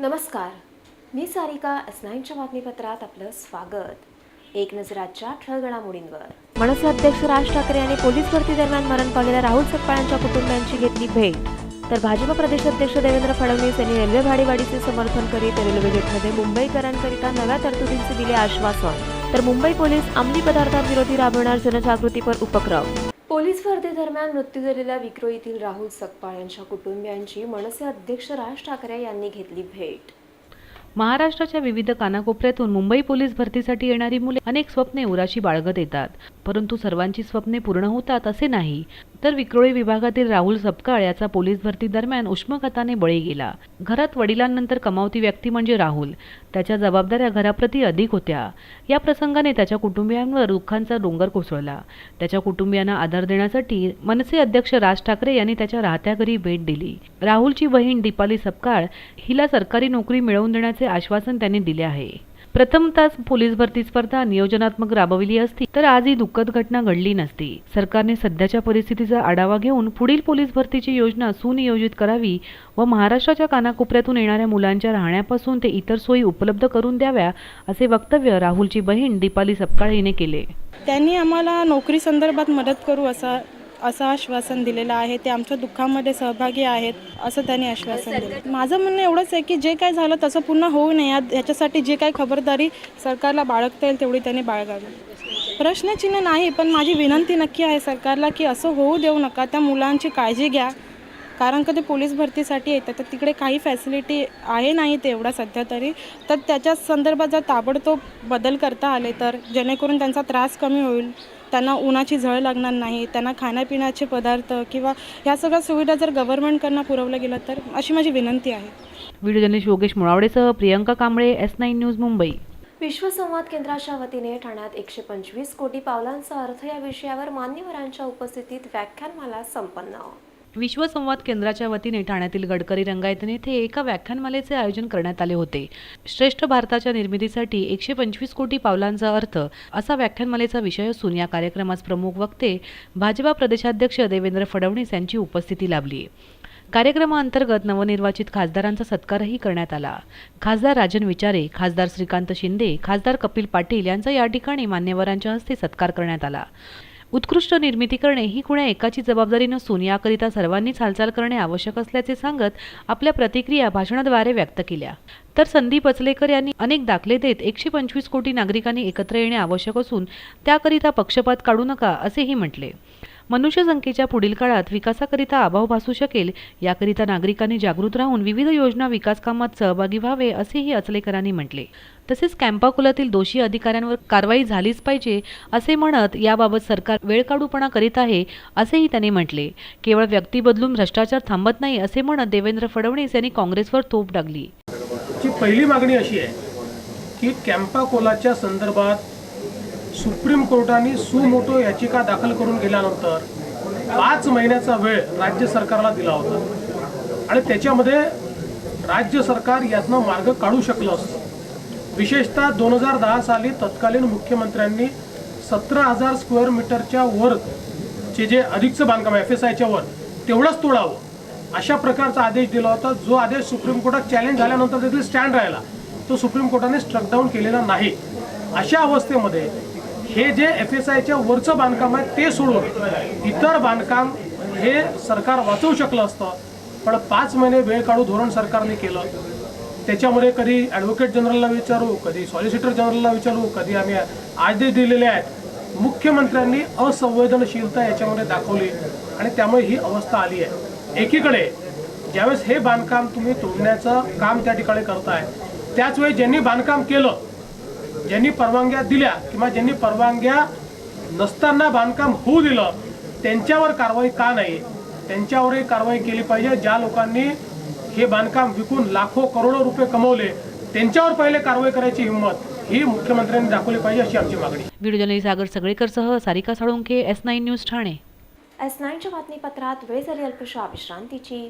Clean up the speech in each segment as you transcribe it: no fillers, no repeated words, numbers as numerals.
नमस्कार, मी सारिका. S9च्या बातमीपत्रात आपलं स्वागत. एक नजर आजच्या ठळक घडामोडींवर. मनसे अध्यक्ष राज ठाकरे यांनी पोलीस भरती दरम्यान मरण पावलेल्या राहुल सकपाळ यांच्या कुटुंबियांची घेतली भेट. तर भाजप प्रदेशाध्यक्ष देवेंद्र फडणवीस यांनी रेल्वे भाडेवाढीचे समर्थन करीत रेल्वे गेटमध्ये मुंबईकरांकरिता नव्या तरतुदींचे दिले आश्वासन. तर मुंबई पोलीस अंमली पदार्थांविरोधी राबवणार जनजागृतीपर उपक्रम. पोलीस भरती दरम्यान मृत्यू झालेल्या विक्रोळीतील राहुल सकपाळ यांच्या कुटुंबियांची मनसे अध्यक्ष राज ठाकरे यांनी घेतली भेट. महाराष्ट्राच्या विविध कानाकोपऱ्यातून मुंबई पोलीस भरतीसाठी येणारी मुले अनेक स्वप्ने उराशी बाळगत येतात, परंतु सर्वांची स्वप्ने पूर्ण होतात असे नाही. तर विक्रोळी विभागातील राहुल सकपाळ याचा पोलीस भरती दरम्यान उष्माघाताने बळी गेला. घरात वडिलांनंतर कमावती व्यक्ती म्हणजे राहुल. त्याच्या जबाबदाऱ्या घराप्रती अधिक होत्या. या प्रसंगाने त्याच्या कुटुंबियांवर दुःखांचा डोंगर कोसळला. त्याच्या कुटुंबियांना आधार देण्यासाठी मनसे अध्यक्ष राज ठाकरे यांनी त्याच्या राहत्या घरी भेट दिली. राहुलची बहीण दीपाली सकपाळ हिला सरकारी नोकरी मिळवून देण्याचे आश्वासन त्यांनी दिले आहे. प्रथमतः पोलीस भरती स्पर्धा नियोजनात्मक राबविली असती तर आज ही दुःखद घटना घडली नसती. सरकारने सध्याच्या परिस्थितीचा आढावा घेऊन पुढील पोलीस भरतीची योजना सुनियोजित करावी व महाराष्ट्राच्या कानाकोपऱ्यातून येणाऱ्या मुलांच्या राहण्यापासून ते इतर सोयी उपलब्ध करून द्याव्या, असे वक्तव्य राहुलची बहीण दीपाली सकपाळ हिने केले. त्यांनी आम्हाला नोकरी संदर्भात मदत करू असं आश्वासन दिलेलं आहे. ते आमच्या दुःखामध्ये सहभागी आहेत असं त्यांनी आश्वासन दिलं. माझं म्हणणं एवढंच आहे की जे काय झालं तसं पुन्हा होऊ नये याच्यासाठी जे काही खबरदारी सरकारला बाळगता येईल तेवढी त्यांनी बाळगावी. प्रश्नचिन्ह नाही, पण माझी विनंती नक्की आहे सरकारला की असं होऊ देऊ नका. त्या मुलांची काळजी घ्या, कारण का ते पोलीस भरतीसाठी येतात तर तिकडे काही फॅसिलिटी आहे नाही ते एवढा सध्या तरी. तर त्याच्या संदर्भात जर ताबडतोब बदल करता आले तर जेणेकरून त्यांचा त्रास कमी होईल, त्यांना उन्हाची झळ लागणार नाही, त्यांना खाण्यापिण्याचे पदार्थ किंवा ह्या सगळ्या सुविधा जर गव्हर्नमेंटकडनं पुरवल्या गेल्या तर अशी माझी विनंती आहे. व्हिडिओ जर्नलिस्ट योगेश मुळावडेसह प्रियंका कांबळे, S9 न्यूज, मुंबई. विश्वसंवाद केंद्राच्या वतीने ठाण्यात 125 कोटी पावलांचा अर्थ या विषयावर मान्यवरांच्या उपस्थितीत व्याख्यानमाला संपन्न. विश्वसंवाद केंद्राच्या वतीने ठाण्यातील गडकरी रंगायतन येथे एका व्याख्यानमालेचे आयोजन करण्यात आले होते. श्रेष्ठ भारताच्या निर्मितीसाठी 125 कोटी पावलांचा अर्थ असा व्याख्यानमालेचा विषय असून या कार्यक्रमास प्रमुख वक्ते भाजपा प्रदेशाध्यक्ष देवेंद्र फडणवीस यांची उपस्थिती लाभली. कार्यक्रमाअंतर्गत नवनिर्वाचित खासदारांचा सत्कारही करण्यात आला. खासदार राजन विचारे, खासदार श्रीकांत शिंदे, खासदार कपिल पाटील यांचा या ठिकाणी मान्यवरांच्या हस्ते सत्कार करण्यात आला. उत्कृष्ट निर्मिती करणे ही कुण्या एकाची जबाबदारी नसून याकरिता सर्वांनीच हालचाल करणे आवश्यक असल्याचे सांगत आपल्या प्रतिक्रिया भाषणाद्वारे व्यक्त केल्या. तर संदीप अचलेकर यांनी अनेक दाखले देत 125 कोटी नागरिकांनी एकत्र येणे आवश्यक असून त्याकरिता पक्षपात काढू नका असेही म्हटले. मनुष्य संख्येच्या पुढील काळात विकासाकरिता अभाव भासू शकेल, याकरिता नागरिकांनी जागृत राहून विविध योजना विकास कामात सहभागी व्हावे असेही अचलेकरांनी म्हटले. तसेच कॅम्पाकुलातील दोषी अधिकाऱ्यांवर कारवाई झालीच पाहिजे असे म्हणत याबाबत सरकार वेळकाढूपणा करीत आहे असेही त्यांनी म्हटले. केवळ व्यक्ती बदलून भ्रष्टाचार थांबत नाही असे म्हणत देवेंद्र फडणवीस यांनी काँग्रेसवर तोफ डागली. पहिली मागणी अशी आहे की कॅम्पाकोलाच्या संदर्भात सुप्रीम कोर्टाने सुमोटो याचिका दाखल करून गेल्यानंतर 5 महिन्याचा वेळ राज्य सरकारला दिला होता आणि त्याच्यामध्ये राज्य सरकार यातनं मार्ग काढू शकलं असतं. विशेषतः 2010 साली तत्कालीन मुख्यमंत्र्यांनी 17,000 स्क्वेअर मीटरच्या वर जे अधिकचं बांधकाम FSIच्या वर तेवढंच तोडावं अशा प्रकारचा आदेश दिला होता. जो आदेश सुप्रीम कोर्टात चॅलेंज झाल्यानंतर देखील स्टँड राहिला, तो सुप्रीम कोर्टाने स्ट्रक डाऊन केलेला नाही. अशा अवस्थेमध्ये हे जे FSIच्या वरचं बांधकाम आहे ते सोडून इतर बांधकाम हे सरकार वाचवू शकलं असतं, पण 5 महिने वेळ काढू धोरण सरकारने केलं. त्याच्यामध्ये कधी ॲडव्होकेट जनरलला विचारू, कधी सॉलिसिटर जनरलला विचारू, कधी आम्ही आदेश दिलेले आहेत. मुख्यमंत्र्यांनी असंवेदनशीलता याच्यामध्ये दाखवली आणि त्यामुळे ही अवस्था आली आहे. एकीकडे ज्यावेळेस हे बांधकाम तुम्ही तोडण्याचं काम त्या ठिकाणी करताय, त्याचवेळी ज्यांनी बांधकाम केलं, ज्यांनी परवानग्या दिल्या किंवा ज्यांनी परवानग्या नसताना बांधकाम होऊ दिलं, त्यांच्यावर कारवाई का नाही? त्यांच्यावरही कारवाई केली पाहिजे. ज्या लोकांनी हे बांधकाम विकून लाखो करोडो रुपये कमवले, त्यांच्यावर पहिले कारवाई करायची हिंमत ही मुख्यमंत्र्यांनी दाखवली पाहिजे अशी आमची मागणी. व्हिडिओ जर्नलिस्ट सागर सगळेकरसह सारिका साळुंखे, S9 न्यूज, ठाणे. S9च्या बातमीपत्रात वेळ झाली अल्पशा विश्रांतीची.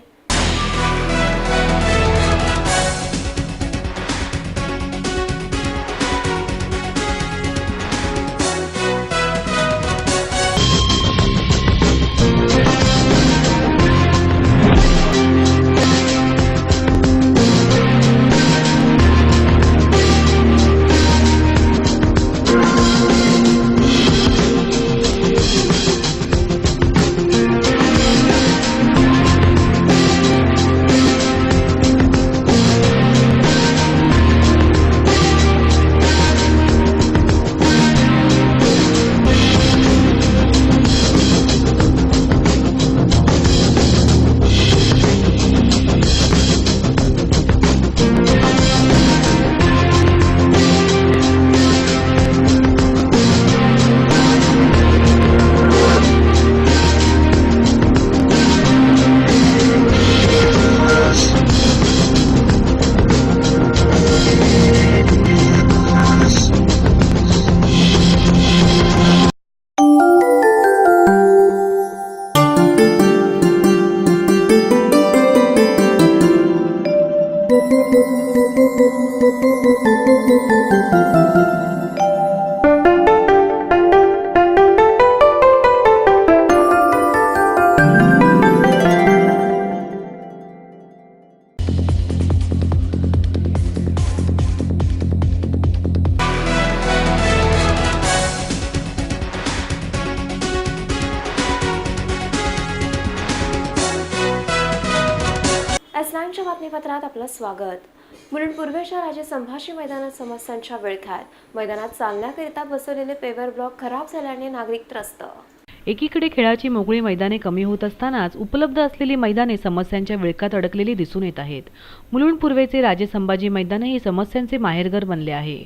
बातमीपत्रात आपलं स्वागत। मुलुंड पूर्वेच्या राजे संभाजी मैदानात समस्यांच्या विळख्यात मैदानात चालण्याकरिता बसवलेले पेवर ब्लॉक खराब झाल्याने नागरिक त्रस्त। एकीकडे खेळाची मोकळी मैदाने कमी होत असतानाच उपलब्ध असलेली मैदाने समस्यांच्या विळख्यात अडकलेली दिसून येत आहेत। मुलुंड पूर्वेचे राजे संभाजी मैदान हे समस्यांचे माहेरघर बनले आहे।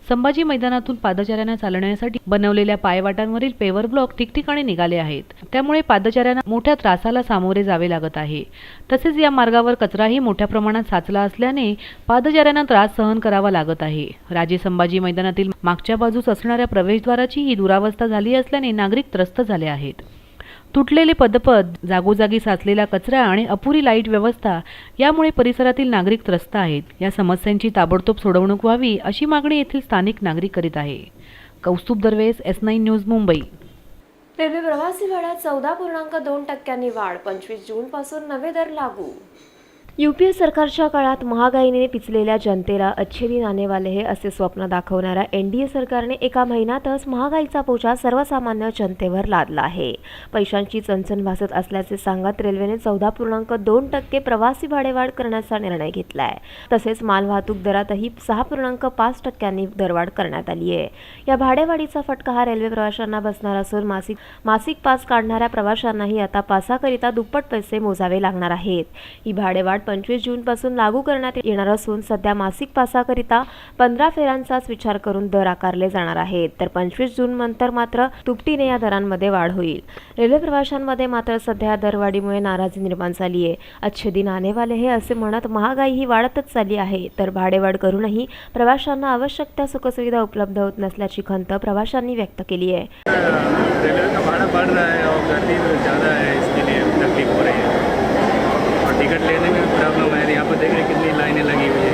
संभाजी मैदानातून पादचाऱ्यांना चालण्यासाठी बनवलेल्या पायवाटांवरील पेवर ब्लॉक ठिकठिकाणी निघाले आहेत, त्यामुळे पादचाऱ्यांना मोठ्या त्रासाला सामोरे जावे लागत आहे। तसेच या मार्गावर कचराही मोठ्या प्रमाणात साचला असल्याने पादचाऱ्यांना त्रास सहन करावा लागत आहे। राजे संभाजी मैदानातील मागच्या बाजूस असणाऱ्या प्रवेशद्वाराची ही दुरावस्था झाली असल्याने नागरिक त्रस्त झाले आहेत। तुटलेले पदपद, जागोजागी साचलेला कचरा आणि अपुरी लाईट व्यवस्था यामुळे परिसरातील नागरिक त्रस्त आहेत। या समस्यांची ताबडतोब सोडवणूक व्हावी अशी मागणी येथील स्थानिक नागरिक करीत आहे। Kaustubh Darves, S9 news, Mumbai. Railway प्रवासी भाड्यात 14.2% वाढ, 25 जूनपासून नवे दर लागू। यूपीए सरकारच्या काळात महागाईने पिचलेल्या जनतेला अच्छे दिन आने वाले हे असे स्वप्न दाखवणाऱ्या एनडीए सरकारने एका महिन्यातच महागाईचा बोजा सर्वसामान्य जनतेवर लादला आहे। पैशांची चणचण भासत असल्याचे सांगत रेल्वेने 14.2% प्रवासी भाडेवाढ करण्याचा निर्णय घेतला आहे। तसेच मालवाहतूक दरातही 6.5% दरवाढ करण्यात आली आहे। या भाडेवाढीचा फटका हा रेल्वे प्रवाशांना बसणार असून मासिक पास काढणाऱ्या प्रवाशांनाही आता पासाकरिता दुप्पट पैसे मोजावे लागणार आहेत। ही भाडेवाढ 25 जूनपासून लागू करण्यात येणार असून सध्या मासिक पासाकरिता 15 फेऱ्यांचाच विचार करून दर आकारले जाणार आहेत, तर 25 जून नंतर मात्र दुपटीने या दरांमध्ये वाढ होईल। रेल्वे प्रवाशांमध्ये मात्र सध्या दरवाढीमुळे नाराजी निर्माण झाली आहे। अच्छे दिन आने वाले हे असे म्हणत महागाई ही वाढतच चालली आहे, तर भाडेवाढ करूनही प्रवाशांना आवश्यक त्या सुखसुविधा उपलब्ध होत नसल्याची खंत प्रवाशांनी व्यक्त केली आहे। रेलवे का भाड़ा बढ़ रहा है और गर्दी ज़्यादा है, इसके लिए तकलीफ हो रही है और टिकट लेने में भी प्रॉब्लम है। यहाँ पर देख रहे हैं कितनी लाइनें लगी हुई है।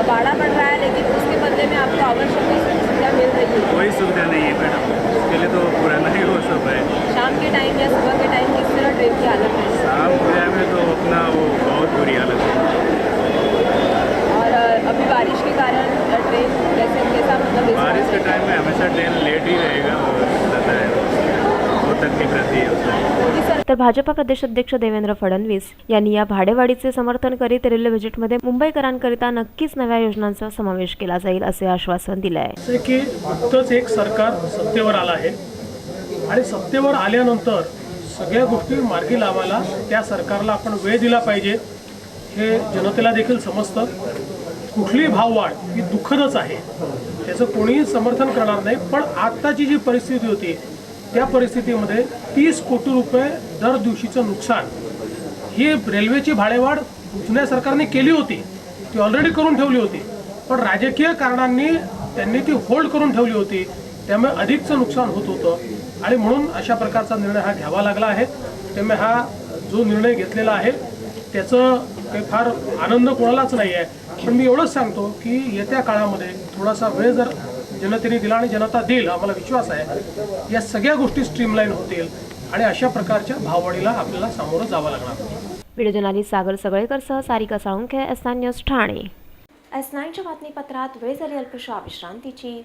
भाड़ा बढ़ रहा है लेकिन उसके बदले में आपको आवश्यक सुविधा मिल रही है। कोई सुविधा नहीं है मैडम, उसके लिए तो पुराना ही वो सब है। शाम के टाइम या सुबह के टाइम किस तरह ट्रेन की हालत है? शाम को टाइम में तो अपना वो बहुत बुरी हालत है। और अभी बारिश के कारण ट्रेन कैसा मतलब बारिश के टाइम में हमेशा ट्रेन लेट ही रहेगा और रहता है, बहुत तकलीफ रहती है उसमें। तर भाजपा प्रदेश अध्यक्ष देवेंद्र फडणवीस यांनी या भाडेवाढीचे समर्थन करीत रेल्वे बजेटमध्ये मुंबईकरांकरिता नक्कीच नव्या योजनांचा समावेश केला जाईल असे आश्वासन दिले आहे। की नुकतंच एक सरकार सत्तेवर आलं आहे आणि सत्तेवर आल्यानंतर सगळ्या गोष्टी मार्गी लावायला त्या सरकारला आपण वेळ दिला पाहिजे हे जनतेला देखील समजतं। कुठली भाववाढ ही दुःखदच आहे, त्याचं कोणीही समर्थन करणार नाही, पण आत्ताची जी परिस्थिती होती त्या परिस्थितीमध्ये 30 कोटी रुपये दर दिवशीचं नुकसान ही रेल्वेची भाडेवाढ जुन्या सरकारने केली होती, ती ऑलरेडी करून ठेवली होती, पण राजकीय कारणांनी त्यांनी ती होल्ड करून ठेवली होती, त्यामुळे अधिकचं नुकसान होत होतं आणि म्हणून अशा प्रकारचा निर्णय हा घ्यावा लागला आहे। त्यामुळे हा जो निर्णय घेतलेला आहे त्याचं काही फार आनंद कोणालाच नाही आहे, पण मी एवढंच सांगतो की येत्या काळामध्ये थोडासा वेळ जर जनतेने दिला आणि जनता देईल, आम्हाला विश्वास आहे या सगळ्या गोष्टी स्ट्रीमलाईन होतील आणि अशा प्रकारच्या भाववाढीला आपल्याला सामोरं जावं लागणार। व्हिडिओ जर्नलिस्ट सागर सगळेकरसह सारिका साळुंखे, S9 न्यूज, ठाणे। S9च्या बातमीपत्रात वेळ झाली अल्पशा विश्रांतीची।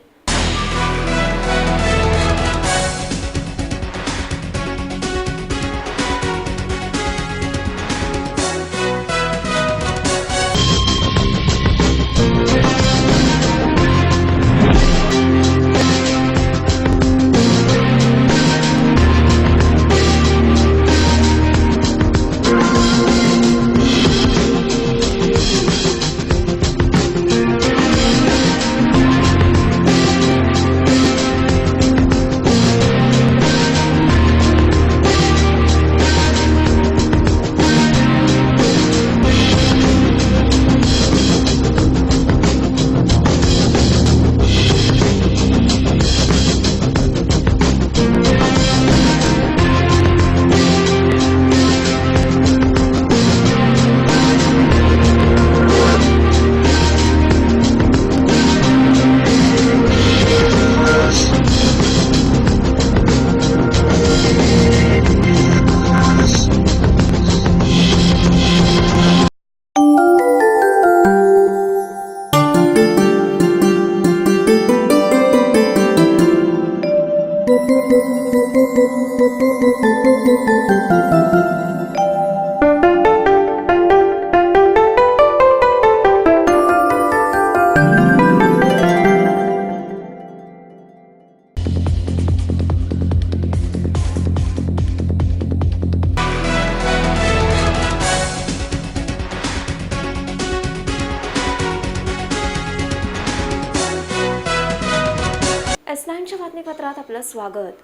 S9च्या बातमीपत्रात आपलं स्वागत.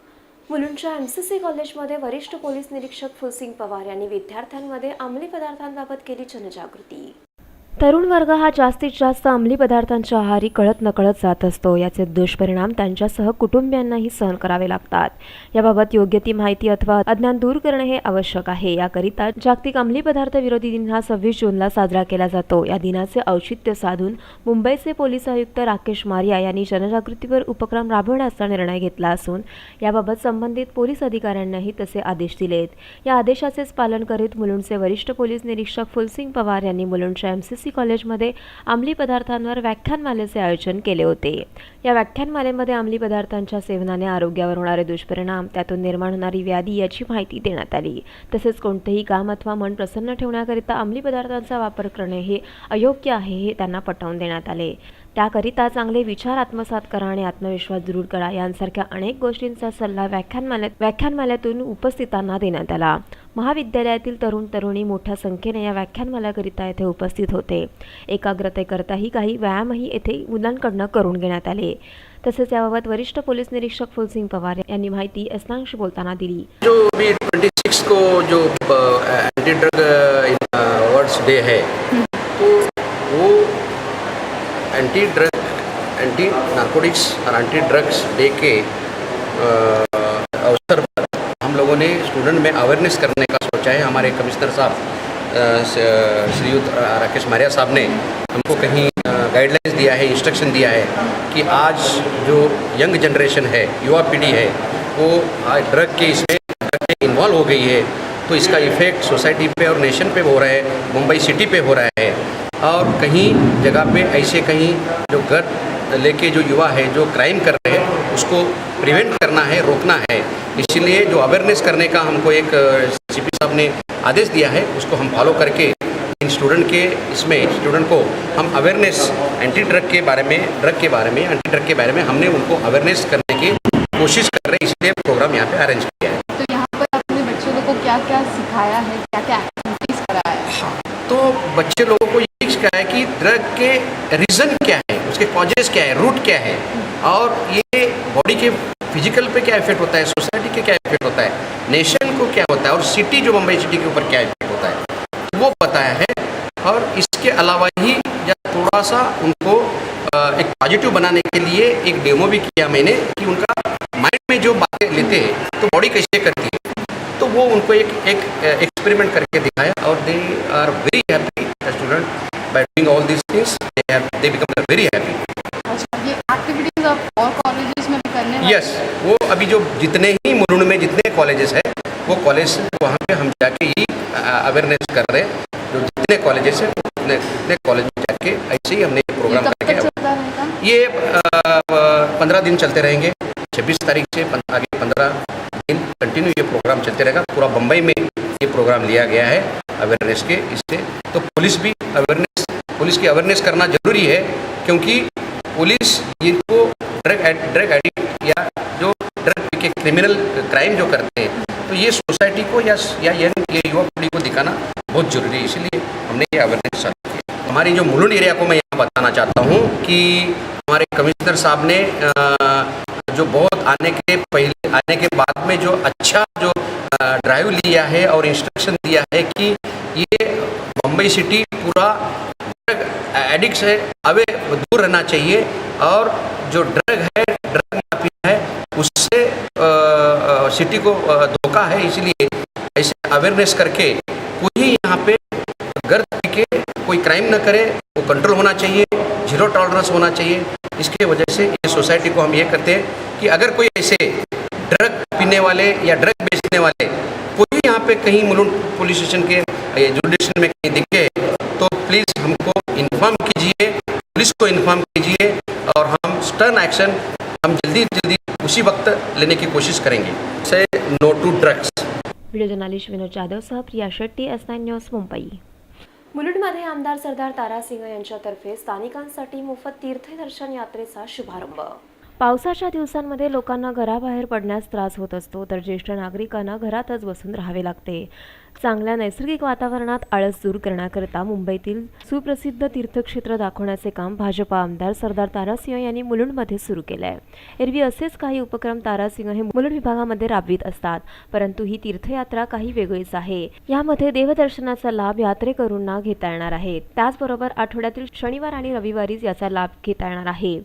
मुलुंडच्या MCC कॉलेजमध्ये वरिष्ठ पोलीस निरीक्षक फुलसिंग पवार यांनी विद्यार्थ्यांमध्ये अंमली पदार्थांबाबत केली जनजागृती. तरुण वर्ग हा जास्तीत जास्त अंमली पदार्थांच्या आहारी कळत नकळत जात असतो. याचे दुष्परिणाम त्यांच्यासह कुटुंबियांनाही सहन करावे लागतात. याबाबत योग्य ती माहिती अथवा अज्ञान दूर करणे हे आवश्यक आहे. याकरिता जागतिक अंमली पदार्थ विरोधी दिन हा 26 जूनला साजरा केला जातो. या दिनाचे औचित्य साधून मुंबईचे पोलीस आयुक्त राकेश मारिया यांनी जनजागृतीपर उपक्रम राबवण्याचा निर्णय घेतला असून याबाबत संबंधित पोलीस अधिकाऱ्यांनाही तसे आदेश दिलेत. या आदेशाचेच पालन करीत मुलुंडचे वरिष्ठ पोलीस निरीक्षक फुलसिंग पवार यांनी मुलुंडच्या MCC कॉलेजमध्ये अंमली पदार्थांवर व्याख्यानमालेचे आयोजन केले होते. या व्याख्यानमालेमध्ये अंमली पदार्थांच्या सेवनाने आरोग्यावर होणारे दुष्परिणाम, त्यातून निर्माण होणारी व्याधी याची माहिती देण्यात आली. तसेच कोणतेही काम अथवा मन प्रसन्न ठेवण्याकरिता अंमली पदार्थांचा वापर करणे हे अयोग्य आहे हे त्यांना पटवून देण्यात आले. त्याकरिता चांगले विचार आत्मसात करा आणि आत्मविश्वास दृढ करा यांसारख्या अनेक गोष्टींचा सल्ला व्याख्यानमालेतून उपस्थितांना देण्यात आला. महाविद्यालयातील तरुण तरुणी मोठ्या संख्येने या व्याख्यानमालेकरिता येथे उपस्थित होते. एकाग्रतेकरताही काही व्यायामही येथे मुलांकडून करून घेण्यात आले. तसेच याबाबत वरिष्ठ पोलीस निरीक्षक फुलसिंग पवार यांनी माहिती S9शी बोलताना दिली. जो अभी 26 को जो एंटी ड्रग अवार्ड्स डे है, तो वो एंटी ड्रग, एंटी नार्कोटिक्स और एंटी ड्रग्स डे के अवसर पर हम लोगों ने स्टूडेंट में अवेयरनेस करने का सोचा है. हमारे कमिश्नर साहब श्रीयुत राकेश मारिया साहब ने हमको कहीं गाइडलाइंस दिया है, इंस्ट्रक्शन दिया है कि आज जो यंग जनरेशन है, युवा पीढ़ी है, वो आज ड्रग के इन्वॉल्व हो गई है. तो इसका इफ़ेक्ट सोसाइटी पे और नेशन पे हो रहा है, मुंबई सिटी पे हो रहा है. और कहीं जगह पे ऐसे कहीं जो घर लेके जो युवा है जो क्राइम कर रहे हैं उसको प्रिवेंट करना है, रोकना है. इसलिए जो अवेयरनेस करने का हमको एक CP साहब ने आदेश दिया है, उसको हम फॉलो करके इन स्टूडेंट को हम अवेयरनेस एंटी ड्रग के बारे में एंटी ड्रग के बारे में हमने उनको अवेयरनेस करने की कोशिश कर रहे हैं. इसलिए प्रोग्राम यहाँ पे अरेंज किया है. तो यहाँ पर आपने बच्चों लोगों को क्या क्या सिखाया है, क्या क्या एक्टिविटीज़ कराया है? तो बच्चे लोगों को ये सिखाया है कि ड्रग के रीज़न क्या है, उसके कॉजेज़ क्या है, रूट क्या है, और ये बॉडी के फिजिकल पे क्या इफेक्ट होता है, सोसाइटी के क्या इफेक्ट होता है, नेशन को क्या होता है, और सिटी जो मुंबई सिटी के ऊपर क्या इफेक्ट होता है वो बताया है. और इसके अलावा ही थोड़ा सा उनको एक पॉजिटिव बनाने के लिए एक डेमो भी किया मैंने कि उनका माइंड में जो बातें लेते हैं तो बॉडी कैसे करती है, तो वो उनको एक एक्सपेरिमेंट करके दिखाया. और they are very happy student by doing all these things. They become very happy. अच्छा, ये एक्टिविटीज़ आप और कॉलेजेस में भी करने वाले? यस, वो अभी जो जितने ही मुलुंड में जितने कॉलेजेस हैं वो कॉलेज वहाँ पे हम जाके ही अवेयरनेस कर रहे हैं. जो जितने कॉलेजेस हैं उतने कॉलेज में जाके ऐसे ही हमने ये प्रोग्राम कब करके तक चलता रहेगा? ये 15 दिन चलते रहेंगे. 26 तारीख से आगे 15 दिन कंटिन्यू ये प्रोग्राम चलते रहेगा. पूरा बम्बई में ये प्रोग्राम लिया गया है अवेयरनेस के. इससे तो पुलिस की अवेयरनेस करना जरूरी है, क्योंकि पुलिस इनको ड्रग एडिक्ट या जो ड्रग के क्रिमिनल क्राइम जो करते हैं तो ये सोसाइटी को या ये युवा पीढ़ी को दिखाना बहुत जरूरी है. इसलिए हमने ये अवेयरनेस चालू की. हमारी जो मुलुंड एरिया को मैं यहाँ बताना चाहता हूँ कि हमारे कमिश्नर साहब ने जो बहुत आने के बाद में जो अच्छा जो ड्राइव लिया है और इंस्ट्रक्शन दिया है कि ये मुंबई सिटी पूरा ड्रग एडिक्ट से अवे दूर रहना चाहिए, और जो ड्रग माफिया है उससे सिटी को धोखा है. इसलिए ऐसे अवेयरनेस करके कोई यहाँ पे गर्द के कोई क्राइम न करे, वो कंट्रोल होना चाहिए, जीरो टॉलरेंस होना चाहिए. इसके वजह से ये सोसाइटी को हम ये करते हैं कि अगर कोई ऐसे ड्रग पीने वाले या ड्रग बेचने वाले कोई यहाँ पे कहीं मुलुंड पुलिस स्टेशन के जुडिशन में कहीं दिखे तो प्लीज़ हमको इन्फॉर्म कीजिए, पुलिस को इन्फॉर्म कीजिए, और हम स्टर्न एक्शन हम जल्दी उसी वक्त लेने की कोशिश करेंगे. Say no to drugs. Video journalist Vinod Jadhav सह प्रिया शेट्टी, S9 न्यूज, मुंबई. मुलुंडमध्ये आमदार सरदार तारासिंह यांच्यातर्फे स्थानिकांसाठी मोफत तीर्थदर्शन यात्रेचा शुभारंभ. पावसाच्या दिवसांमध्ये लोकांना घराबाहेर पडण्यास त्रास होत असतो, तर ज्येष्ठ नागरिकांना घरातच बसून राहावे लागते. चांगल्या नैसर्गिक वातावरणात आळस दूर करण्याकरता मुंबईतील सुप्रसिद्ध तीर्थक्षेत्र दाखवण्याचे काम भाजपा आमदार सरदार तारासिंह यांनी मुलुंडमध्ये सुरू केले आहे. एरवी असेच काही उपक्रम तारासिंह हे मुलुंड विभागामध्ये राबवित असतात, परंतु ही तीर्थयात्रा काही वेगळीच आहे. यामध्ये देवदर्शनाचा लाभ यात्रेकरूंना घेता येणार आहे. त्याचबरोबर आठवड्यातील शनिवार आणि रविवारीच याचा लाभ घेता येणार आहे.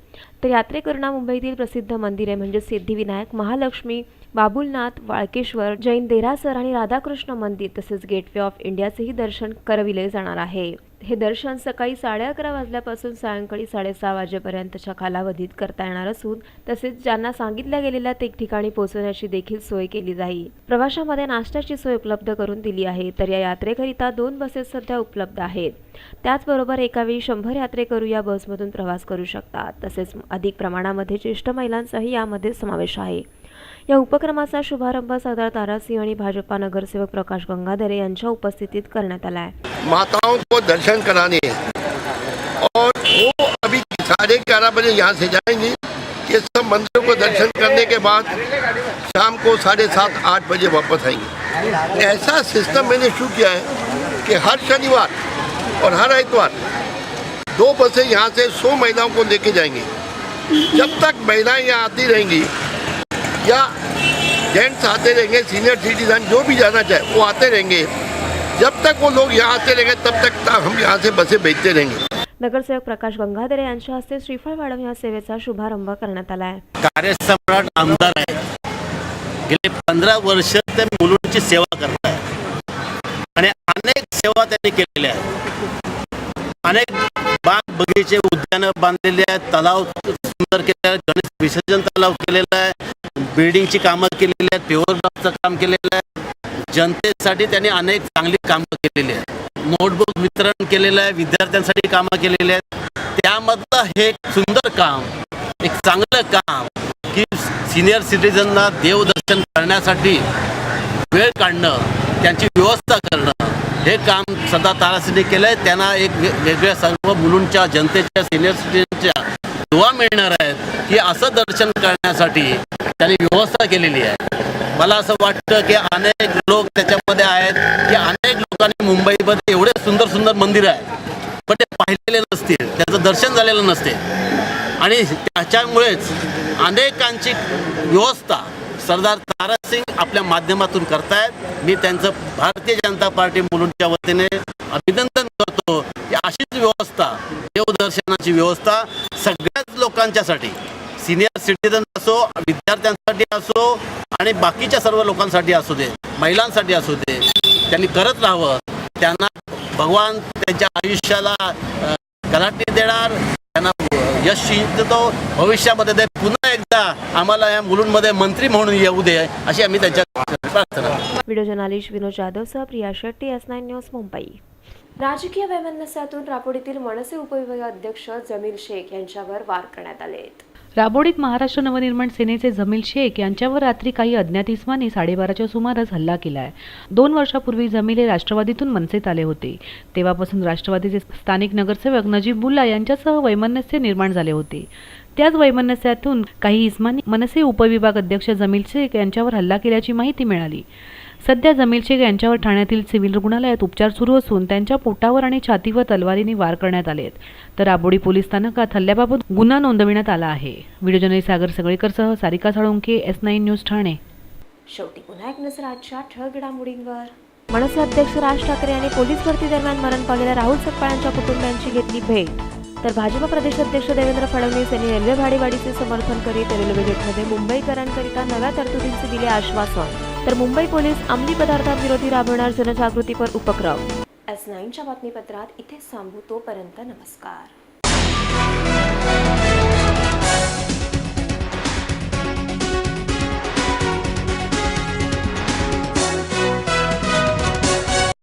तर यात्रेकरूंना मुंबईतील प्रसिद्ध मंदिरे म्हणजे सिद्धिविनायक, महालक्ष्मी, बाबुलनाथ, वाळकेश्वर, जैन देरासर आणि राधाकृष्ण मंदिर तसेच गेटवे ऑफ इंडियाचेही दर्शन करविले जाणार आहे. हे दर्शन सकाळी 11:30 वाजल्यापासून सायंकाळी 6:30 वाजेपर्यंतच्या कालावधीत करता येणार असून तसेच ज्यांना सांगितल्या गेलेल्या ते ठिकाणी पोहोचण्याची देखील सोय केली जाईल. प्रवाशांमध्ये नाश्त्याची सोय उपलब्ध करून दिली आहे. तर या यात्रेकरिता 2 बसेस सध्या उपलब्ध आहेत. त्याचबरोबर एकावेळी 100 यात्रेकरू या बसमधून प्रवास करू शकतात. तसेच अधिक प्रमाणामध्ये ज्येष्ठ महिलांचाही यामध्ये समावेश आहे. या उपक्रमाचा शुभारंभ सरदार तारासिंह आणि भाजपा नगरसेवक प्रकाश गंगाधरे यांच्या उपस्थितीत करण्यात आला आहे. माताओं को दर्शन कराने और वो अभी 11:30 बजे यहाँ से जाएंगी. ये सब मंदिरों को दर्शन करने के बाद शाम को 7:30-8 बजे वापस आएंगे. ऐसा सिस्टम मैंने शुरू किया है कि हर शनिवार और हर इतवार 2 बसें यहाँ से 100 महिलाओं को लेके जाएंगी. जब तक महिलाएं यहाँ आती रहेंगी या जेंट्स आते रहेंगे, सीनियर सिटीजन जो भी जाना चाहे वो आते रहेंगे. जब तक वो लोग यहाँ आते रहेंगे तब तक हम यहाँ से बसें भेजते रहेंगे. नगरसेवक प्रकाश गंगाधरे यांच्या हस्ते श्रीफळ वाढवून या सेवेचा शुभारंभ करण्यात आला आहे. कार्यसम्राट आमदार आहे. गेले 15 वर्ष ते मुलुंडची सेवा करत आहे आणि अनेक सेवा त्यांनी केलेल्या आहेत. अनेक बाग बगीचे उद्यानं बांधलेले आहेत, तलाव सुंदर केले आहेत, गणेश विसर्जन तलाव केलेला आहे, बिल्डिंगची कामं केलेली आहेत, प्युअर ब्लॉकचं काम केलेलं आहे. जनतेसाठी त्यांनी अनेक चांगली कामं केलेली आहेत. नोटबुक वितरण केलेलं आहे, विद्यार्थ्यांसाठी कामं केलेली आहेत. त्यामधलं हे एक सुंदर काम, एक चांगलं काम की सिनियर सिटीजनना देवदर्शन करण्यासाठी वेळ काढणं, त्यांची व्यवस्था करणं, हे काम सरदार तारासिंहने केलं आहे. त्यांना एक वेगळ्या सर्व मुलुंडच्या जनतेच्या सिनियर सिटीजनच्या दुवा मिळणार आहेत की असं दर्शन करण्यासाठी त्यांनी व्यवस्था केलेली आहे. मला असं वाटतं की अनेक लोक त्याच्यामध्ये आहेत की अनेक लोकांनी मुंबईमध्ये एवढे सुंदर सुंदर मंदिरं आहेत पण ते पाहिलेले नसतील, त्याचं दर्शन झालेलं नसते आणि त्याच्यामुळेच अनेकांची व्यवस्था सरदार तारासिंह आपल्या माध्यमातून करतायत. मी त्यांचं भारतीय जनता पार्टी मुलुंडच्या वतीने अभिनंदन करतो की अशीच व्यवस्था, देवदर्शनाची व्यवस्था सगळ्याच लोकांच्यासाठी, सिनियर सिटीजन असो, विद्यार्थ्यांसाठी असो आणि बाकीच्या सर्व लोकांसाठी असू दे, महिलांसाठी असू दे, त्यांनी करत राहावं. त्यांना भगवान त्यांच्या आयुष्याला कलाटणी देणार, त्यांना यश देतो भविष्यामध्ये ते पुन्हा एकदा आम्हाला या मुलुंडमध्ये मंत्री म्हणून येऊ दे अशी आम्ही त्यांच्या प्रार्थना. व्हिडिओ जर्नलिस्ट विनोद जाधवसह प्रिया शेट्टी, S9 न्यूज, मुंबई. राजकीय वैमनस्यातून रापोडीतील मनसे उपविभागीय अध्यक्ष जमील शेख यांच्यावर वार करण्यात आले. राबोडीत महाराष्ट्र नवनिर्माण सेनेचे जमील शेख यांच्यावर रात्री काही अज्ञात इसमांनी 12:30च्या सुमारास हल्ला केला आहे. 2 वर्षापूर्वी जमील हे राष्ट्रवादीतून मनसेत आले होते. तेव्हापासून राष्ट्रवादीचे स्थानिक नगरसेवक नजीबुल्ला यांच्यासह वैमनस्य निर्माण झाले होते. त्याच वैमनस्यातून काही इसमांनी मनसे उपविभाग अध्यक्ष जमील शेख यांच्यावर हल्ला केल्याची माहिती मिळाली. सध्या जमील शेख यांच्यावर ठाण्यातील सिव्हिल रुग्णालयात उपचार सुरू असून त्यांच्या पोटावर आणि छातीवर तलवारीने वार करण्यात आलेत. तर राबोडी पोलीस स्थानकात हल्ल्याबाबत गुन्हा नोंदविण्यात आला आहे. व्हिडिओ जर्नलिस्ट सागर सगळीकरसह सारिका साळुंके, S9 न्यूज, ठाणे. शेवटी पुन्हा एक नजर आजच्या ठळक घडामोडींवर. मनसे अध्यक्ष राज ठाकरे यांनी पोलीस भरती दरम्यान मरण पावलेल्या राहुल सकपाळ कुटुंबियांची घेतली भेट. तर भाजप प्रदेशाध्यक्ष देवेंद्र फडणवीस यांनी रेल्वे भाडेवाढीचे समर्थन करीत रेल्वे बजेटमध्ये मुंबईकरांकरिता नव्या तरतुदींचे दिले आश्वासन. तर मुंबई पोलीस अंमली पदार्थांविरोधी राबवणार जनजागृतीपर उपक्रम. S9च्या बातमीपत्रात इथेच थांबू. तोपर्यंत नमस्कार.